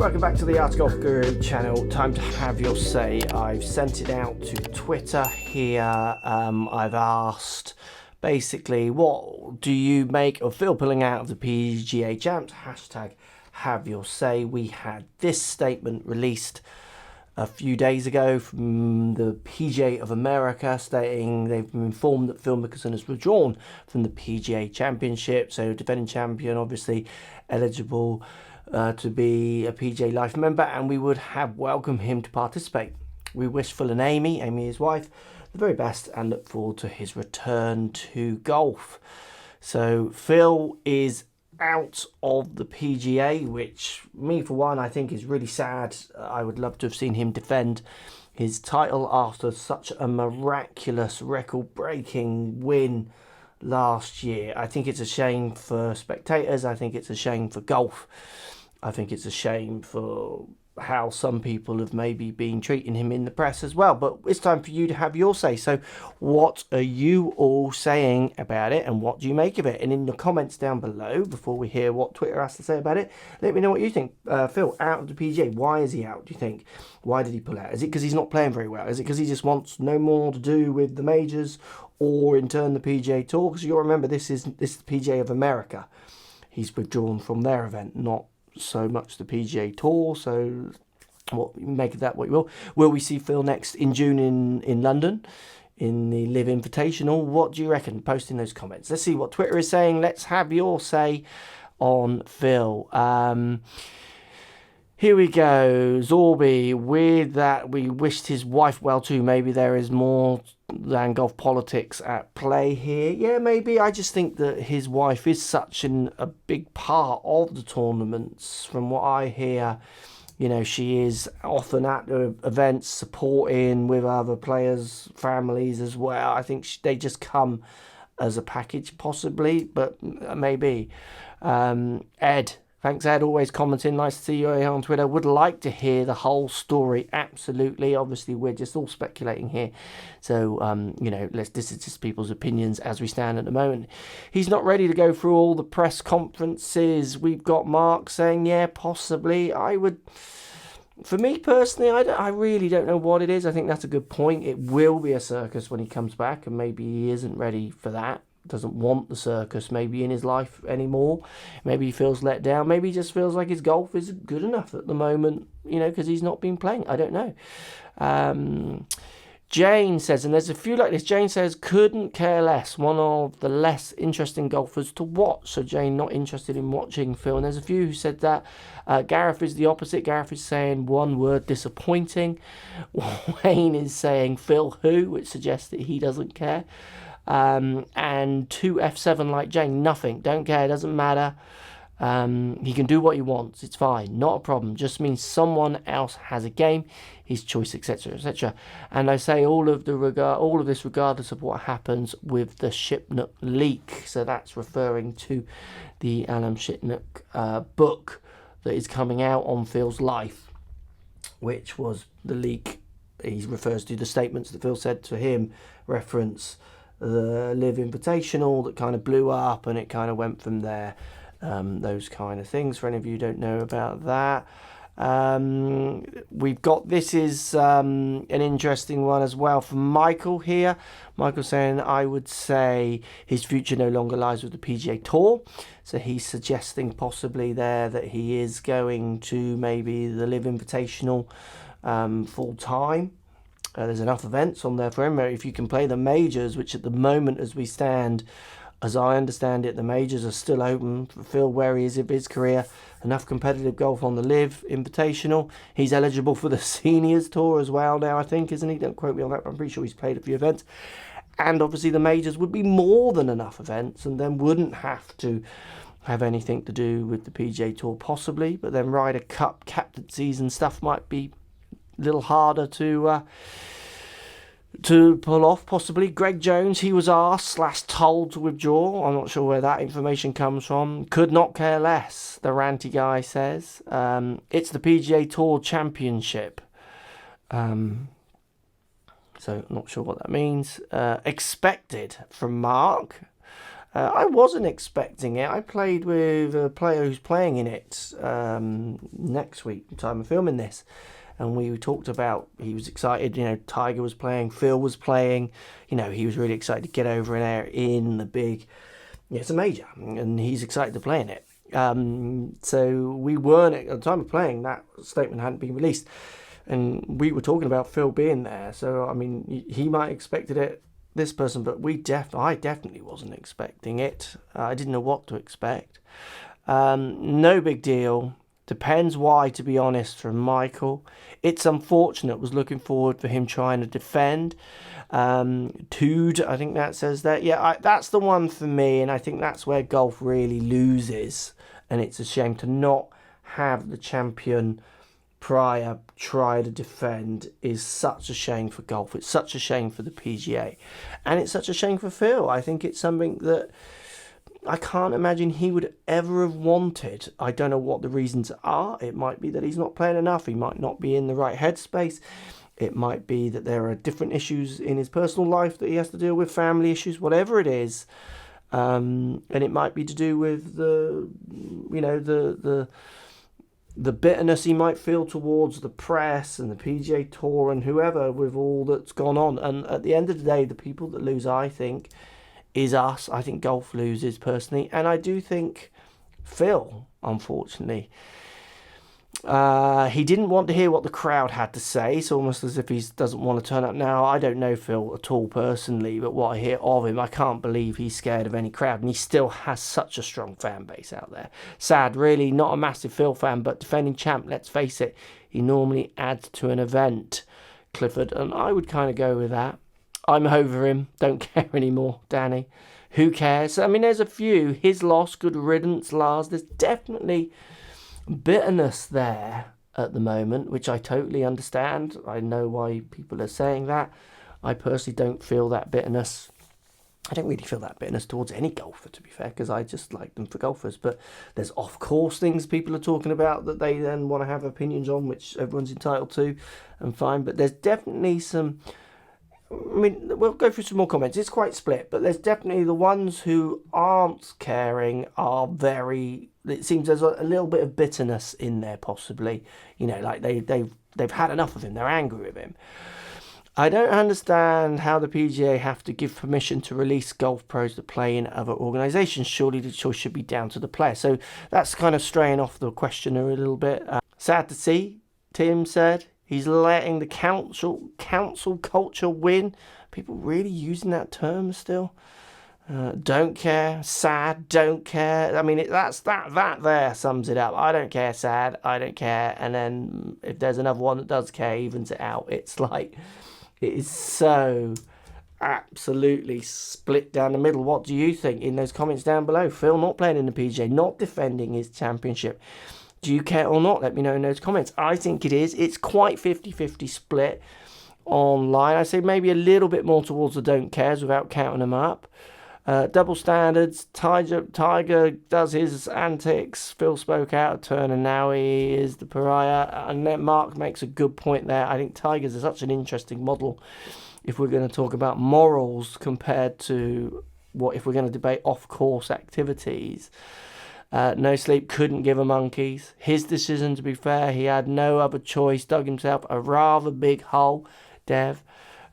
welcome back to the AskGolfGuru channel. Time to have your say. I've sent it out to Twitter here. I've asked basically, what do you make of Phil pulling out of the PGA Champs? Hashtag have your say. We had this statement released a few days ago from the PGA of America stating they've been informed that Phil Mickelson has withdrawn from the PGA Championship. So defending champion, obviously eligible to be a PGA Life member, and we would have welcomed him to participate. We wish Phil and Amy, his wife, the very best and look forward to his return to golf. So Phil is out of the PGA, which me for one I think is really sad. I would love to have seen him defend his title after such a miraculous record-breaking win last year. I think it's a shame for spectators. I think it's a shame for golf. I think it's a shame for how some people have maybe been treating him in the press as well. But it's time for you to have your say. So what are you all saying about it, and what do you make of it? And in the comments down below, before we hear what Twitter has to say about it, let me know what you think. Phil, out of the PGA, why is he out, do you think? Why did he pull out? Is it because he's not playing very well? Is it because he just wants no more to do with the majors, or in turn the PGA Tour? Because you'll remember this is the PGA of America. He's withdrawn from their event, not so much the PGA Tour. So what make of that what you will. Will we see Phil next in June in London in the Live Invitational? What do you reckon? Post in those comments. Let's see what Twitter is saying. Let's have your say on Phil. Here we go. Zorby, with that we wished his wife well too. Maybe there is more than golf politics at play here. Yeah, maybe. I just think that his wife is such a big part of the tournaments. From what I hear, she is often at the events supporting with other players' families as well. I think they just come as a package possibly, but maybe. Ed. Thanks, Ed. Always commenting. Nice to see you on Twitter. Would like to hear the whole story. Absolutely. Obviously, we're just all speculating here. So, this is just people's opinions as we stand at the moment. He's not ready to go through all the press conferences. We've got Mark saying, yeah, possibly. For me personally, I really don't know what it is. I think that's a good point. It will be a circus when he comes back, and maybe he isn't ready for that. Doesn't want the circus maybe in his life anymore. Maybe he feels let down. Maybe he just feels like his golf is good enough at the moment, because he's not been playing. I don't know. Jane says, and there's a few like this, Jane says, couldn't care less. One of the less interesting golfers to watch. So Jane not interested in watching Phil. And there's a few who said that. Gareth is the opposite. Gareth is saying one word, disappointing. Wayne is saying Phil who, which suggests that he doesn't care. And 2F7 like Jane, nothing, don't care, doesn't matter. He can do what he wants, it's fine, not a problem. Just means someone else has a game, his choice, etc., etc. And I say all of this regardless of what happens with the Shipnuck leak. So that's referring to the Alan Shipnuck book that is coming out on Phil's life, which was the leak. He refers to the statements that Phil said to him, reference the Live Invitational that kind of blew up, and it kind of went from there. Those kind of things, for any of you who don't know about that. We've got, this is an interesting one as well from Michael here. Michael saying, I would say his future no longer lies with the PGA Tour. So he's suggesting possibly there that he is going to maybe the Live Invitational full time. There's enough events on there for him. If you can play the majors, which at the moment as we stand, as I understand it, the majors are still open for Phil where he is in his career. Enough competitive golf on the Live Invitational. He's eligible for the Seniors Tour as well now, I think, isn't he? Don't quote me on that, but I'm pretty sure he's played a few events. And obviously the majors would be more than enough events, and then wouldn't have to have anything to do with the PGA Tour possibly. But then Ryder Cup captaincies and stuff might be little harder to pull off possibly. Greg Jones, he was asked / told to withdraw. I'm not sure where that information comes from. Could not care less, the ranty guy says. It's the PGA Tour Championship. So not sure what that means. Expected from Mark. I wasn't expecting it. I played with a player who's playing in it next week, the time of filming this. And we talked about, he was excited, you know, Tiger was playing, Phil was playing, you know, he was really excited to get over there in the big, yeah, it's a major, and he's excited to play in it. So we weren't, at the time of playing, that statement hadn't been released. And we were talking about Phil being there. So, I mean, he might have expected it, this person, but I definitely wasn't expecting it. I didn't know what to expect. No big deal. Depends why, to be honest, from Michael. It's unfortunate. Was looking forward for him trying to defend. Tood, I think that says that. Yeah, that's the one for me, and I think that's where golf really loses. And it's a shame to not have the champion prior try to defend. Is such a shame for golf. It's such a shame for the PGA. And it's such a shame for Phil. I think it's something that I can't imagine he would ever have wanted. I don't know what the reasons are. It might be that he's not playing enough. He might not be in the right headspace. It might be that there are different issues in his personal life that he has to deal with, family issues, whatever it is. And it might be to do with the bitterness he might feel towards the press and the PGA Tour and whoever, with all that's gone on. And at the end of the day, the people that lose, I think, is us. I think golf loses personally, and I do think Phil, unfortunately, he didn't want to hear what the crowd had to say. It's almost as if he doesn't want to turn up. Now, I don't know Phil at all personally, but what I hear of him, I can't believe he's scared of any crowd, and he still has such a strong fan base out there. Sad, really, not a massive Phil fan, but defending champ, let's face it, he normally adds to an event, Clifford, and I would kind of go with that. I'm over him. Don't care anymore, Danny. Who cares? I mean, there's a few. His loss, good riddance, Lars. There's definitely bitterness there at the moment, which I totally understand. I know why people are saying that. I personally don't feel that bitterness. I don't really feel that bitterness towards any golfer, to be fair, because I just like them for golfers. But there's off-course things people are talking about that they then want to have opinions on, which everyone's entitled to, and fine. But there's definitely some... I mean, we'll go through some more comments. It's quite split, but there's definitely the ones who aren't caring are very... It seems there's a little bit of bitterness in there, possibly. You know, like they've had enough of him. They're angry with him. I don't understand how the PGA have to give permission to release golf pros to play in other organisations. Surely the choice should be down to the player. So that's kind of straying off the questioner a little bit. Sad to see, Tim said. He's letting the council culture win. People really using that term still. Don't care, sad, don't care. I mean, that there sums it up. I don't care, sad, I don't care. And then if there's another one that does care, evens it out. It's like, it is so absolutely split down the middle. What do you think in those comments down below? Phil not playing in the PGA, not defending his championship. Do you care or not? Let me know in those comments. I think it is. It's quite 50-50 split online. I say maybe a little bit more towards the don't cares without counting them up. Double standards. Tiger does his antics. Phil spoke out of turn and now he is the pariah. And then Mark makes a good point there. I think Tiger's such an interesting model if we're going to talk about morals compared to what if we're going to debate off-course activities. No sleep, couldn't give a monkeys. His decision, to be fair, he had no other choice. Dug himself a rather big hole, Dev.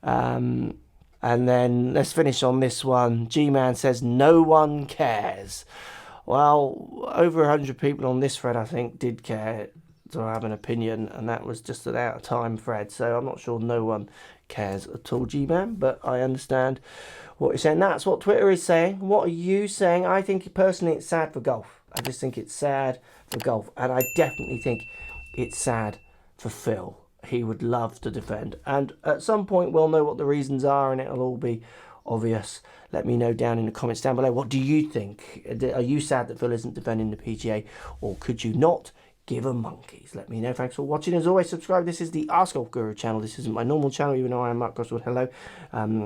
And then let's finish on this one. G-Man says, no one cares. Well, over 100 people on this thread, I think, did care to have an opinion. And that was just an out-of-time thread. So I'm not sure no one cares at all, G-Man. But I understand what you're saying. That's what Twitter is saying. What are you saying? I think, personally, it's sad for golf. I just think it's sad for golf. And I definitely think it's sad for Phil. He would love to defend. And at some point, we'll know what the reasons are and it'll all be obvious. Let me know down in the comments down below. What do you think? Are you sad that Phil isn't defending the PGA? Or could you not give a monkeys? Let me know. Thanks for watching. As always, subscribe. This is the AskGolfGuru channel. This isn't my normal channel, even though I am Mark Goswell. Hello.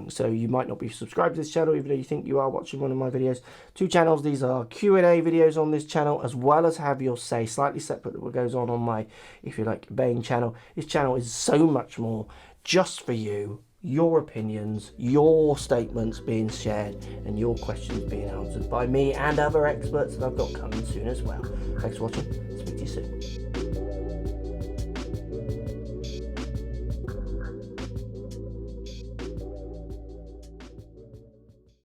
So you might not be subscribed to this channel, even though you think you are watching one of my videos. Two channels. These are Q&A videos on this channel, as well as Have Your Say, slightly separate to what goes on my, if you like, Bane channel. This channel is so much more just for you. your opinions, your statements being shared, and your questions being answered by me and other experts that I've got coming soon as well. Thanks for watching. Speak to you soon.